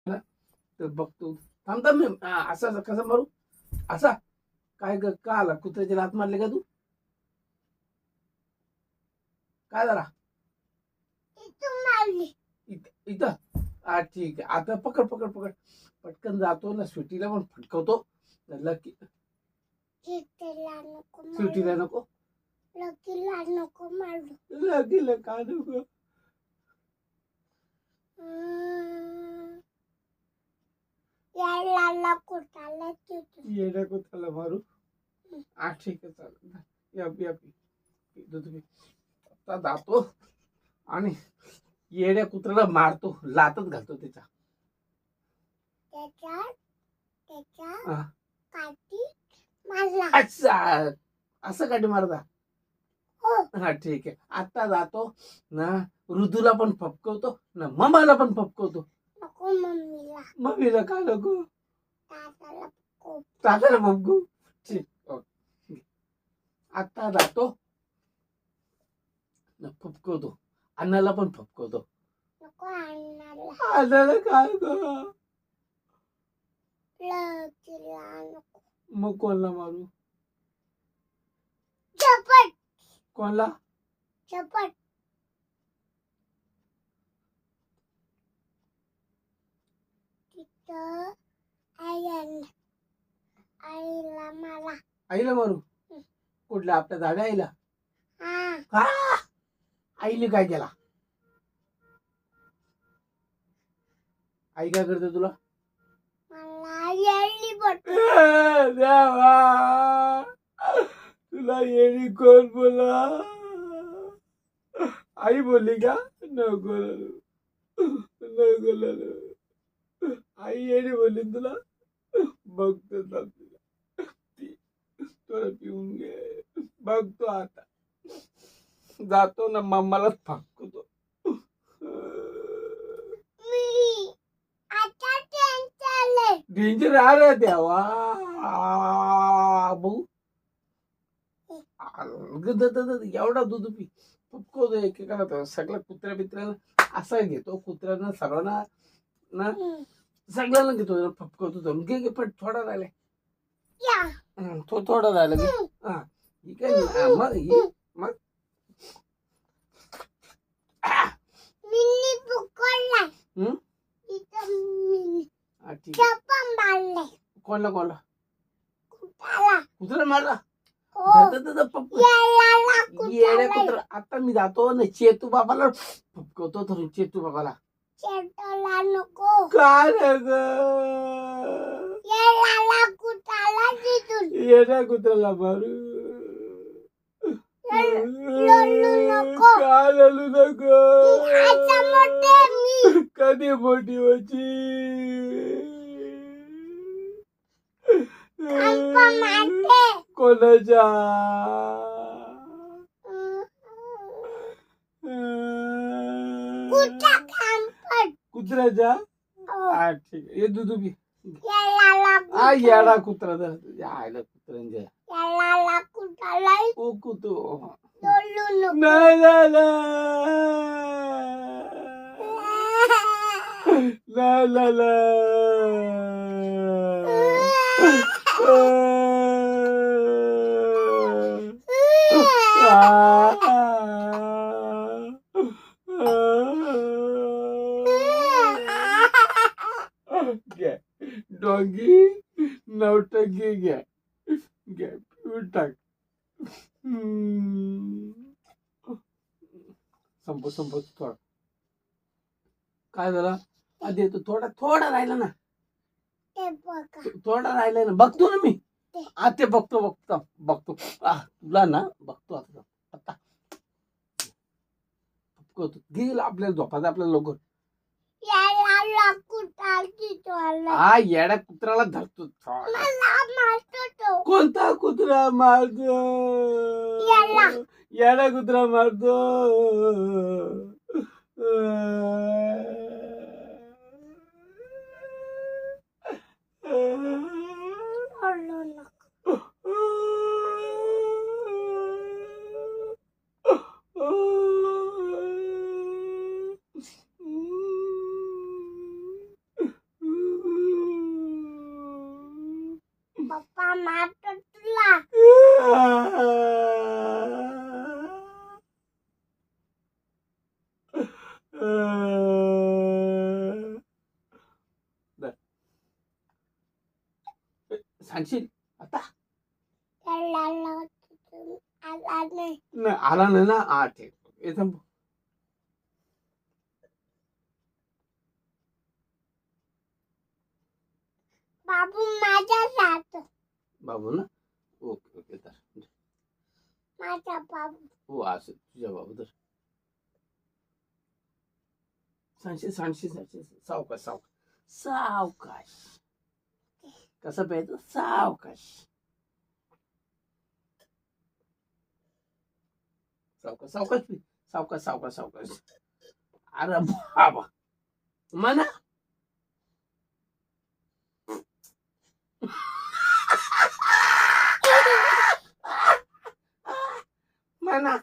तर बघतो. थांब थांब मी असं कसं मारू असा काय का आला कुत्र्याची लात मारली का तू काय झाला इथं ठीक आहे आता पकड पकड पकड पटकन जातो ना सुटीला पण फटकवतो लकी सुटीला नको लकीला का नको येड्या कुत्र्याला मारू ठीक आहे चालेल या दूध पी आता जातो आणि येड्या कुत्र्याला मारतो लातच घालतो त्याच्या अच्छा असं काठी मारता हा ठीक आहे आता जातो ना ऋतूला पण फपकवतो ना मम्माला पण फपकवतो मम्मीला का नको तात्याला फपकू ठीक आता जातो ना फपकवतो अण्णाला पण फपकवतो अण्णाला काय ग मग कोणला मारू कोणला आईला मारू कुठल्या आपल्या झाड्या आईला का आईने काय केला आई काय करते तुला देवा तुला येणी कोण बोला आई बोलली का नको आई येणी बोलली तुला बघतो तुला पिऊन घे बघतो आता जातो ना मम्मालाच फाकतो डेंजर आलं देवा भाऊ एवढा दूध पी फुकवतो एकेकाला सगळ्या कुत्र्या बित्र्याला असा घेतो कुत्र्यांना सर्वांना ना सगळ्यांना घेतो फपकवतो धरून घे पण थोडा राहिलाय तो थोडा राहिला हा ही काय मग कोणला कुत्रा मारला येड्या कुत्रा आता मी जातो ना चेतू बाबाला फपकवतो धरून चेतू बाबाला काय येड्या कुत्र्याला मारू काय ललू नको कधी मोठी होची कोणाच्या कुत्र्याच्या ठीक आहे ये दूध पी येडा कुत्रा आयला कुत्र्यांच्या कुतो नाही डॉगी नवटंगी घ्या पिऊन टाक संपत थोडा काय झाला आधी येतो थोडा राहिला ना थोडा राहिलाय ना बघतो ना मी ते बघतो तुला ना बघतो आता घेईल आपल्याला झोपायचं आपल्याला लवकर हा येड्या कुत्र्याला धरतो कोणता कुत्रा मारतो येड्या कुत्रा मारतो मारतो तुला. सांगशील आता आला नाही. नाही आला नाही ना. हा ठीक आहे. थांब. बाबू माझ्या राहतो. बाबू ना. ओके ओके तर माझा बाबू. हो असं तुझ्या बाबू तर सांगशील सांगशील सांगशील. सावकाश सावकाश सावकाश. कसं प्यायचं सावकाश सावकाश सावकाश पी. सावकाश सावकाश सावकाश. अरे बाबा म्हणा म्हणा